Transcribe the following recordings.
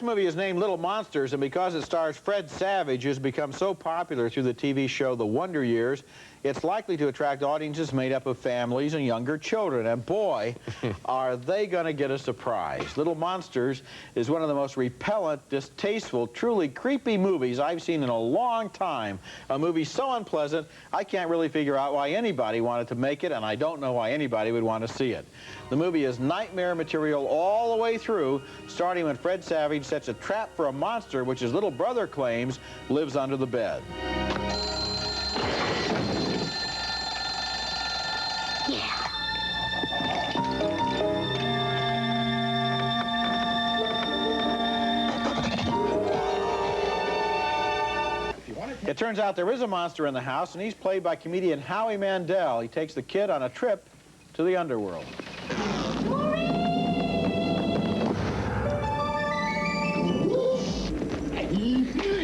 next movie is named Little Monsters, and because it stars Fred Savage, who's become so popular through the TV show The Wonder Years, it's likely to attract audiences made up of families and younger children. And boy, are they going to get a surprise. Little Monsters is one of the most repellent, distasteful, truly creepy movies I've seen in a long time. A movie so unpleasant, I can't really figure out why anybody wanted to make it, and I don't know why anybody would want to see it. The movie is nightmare material all the way through, starting when Fred Savage sets a trap for a monster which his little brother claims lives under the bed. It turns out there is a monster in the house, and he's played by comedian Howie Mandel. He takes the kid on a trip to the underworld.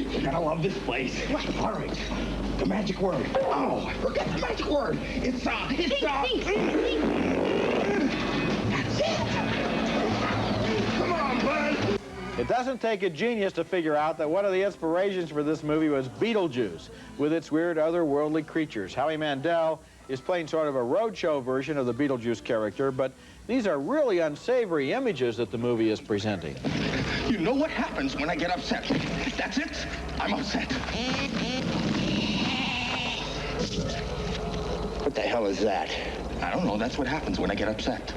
You're gonna love this place. All right, the magic word. Oh, I forgot the magic word. It's That's it. Come on, bud. It doesn't take a genius to figure out that one of the inspirations for this movie was Beetlejuice, with its weird otherworldly creatures. Howie Mandel is playing sort of a roadshow version of the Beetlejuice character, but these are really unsavory images that the movie is presenting. You know what happens when I get upset. That's it. I'm upset. What the hell is that? I don't know. That's what happens when I get upset.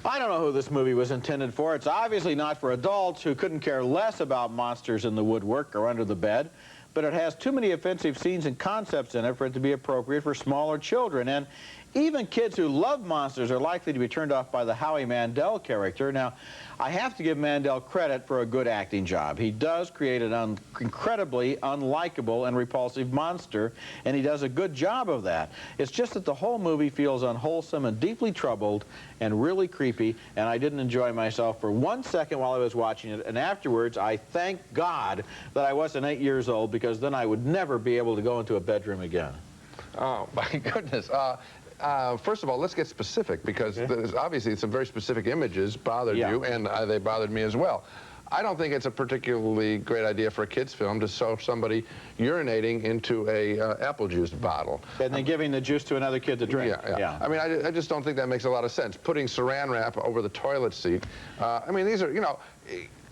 I don't know who this movie was intended for. It's obviously not for adults who couldn't care less about monsters in the woodwork or under the bed, but it has too many offensive scenes and concepts in it for it to be appropriate for smaller children. And even kids who love monsters are likely to be turned off by the Howie Mandel character. Now, I have to give Mandel credit for a good acting job. He does create an incredibly unlikable and repulsive monster, and he does a good job of that. It's just that the whole movie feels unwholesome and deeply troubled and really creepy, and I didn't enjoy myself for 1 second while I was watching it, and afterwards I thank God that I wasn't 8 years old, because then I would never be able to go into a bedroom again. Oh, my goodness. First of all, let's get specific, because there's obviously some very specific images bothered you, and they bothered me as well. I don't think it's a particularly great idea for a kid's film to show somebody urinating into a apple juice bottle. And then giving the juice to another kid to drink. Yeah. I mean, I just don't think that makes a lot of sense. Putting saran wrap over the toilet seat. I mean, these are, you know,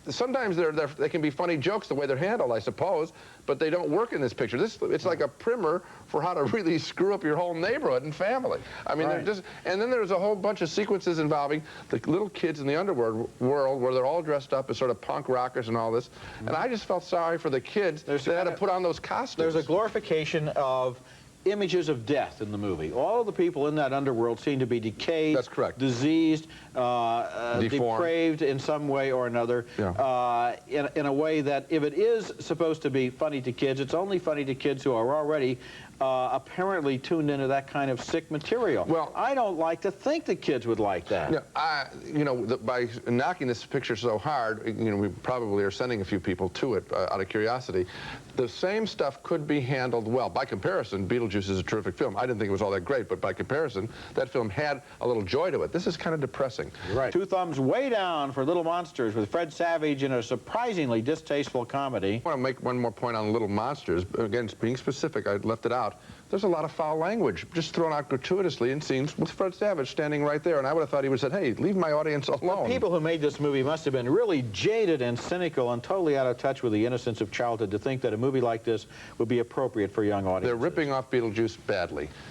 sometimes they can be funny jokes the way they're handled, I suppose, but they don't work in this picture. It's like a primer for how to really screw up your whole neighborhood and family. I mean, and then there's a whole bunch of sequences involving the little kids in the underworld world where they're all dressed up as sort of punk rockers and all this. And I just felt sorry for the kids that had to put on those costumes. There's a glorification of images of death in the movie. All of the people in that underworld seem to be decayed, that's correct, diseased, depraved in some way or another, in a way that if it is supposed to be funny to kids, it's only funny to kids who are already apparently tuned into that kind of sick material. Well, I don't like to think that kids would like that. Yeah, you know, by knocking this picture so hard, you know, we probably are sending a few people to it out of curiosity. The same stuff could be handled well. By comparison, Beetlejuice is a terrific film. I didn't think it was all that great, but by comparison, that film had a little joy to it. This is kind of depressing. Right. 2 thumbs way down for Little Monsters with Fred Savage in a surprisingly distasteful comedy. I want to make one more point on Little Monsters. Again, being specific, I left it out. There's a lot of foul language just thrown out gratuitously in scenes with Fred Savage standing right there, and I would have thought he would have said, hey, leave my audience alone. The people who made this movie must have been really jaded and cynical and totally out of touch with the innocence of childhood to think that a movie like this would be appropriate for young audiences. They're ripping off Beetlejuice badly.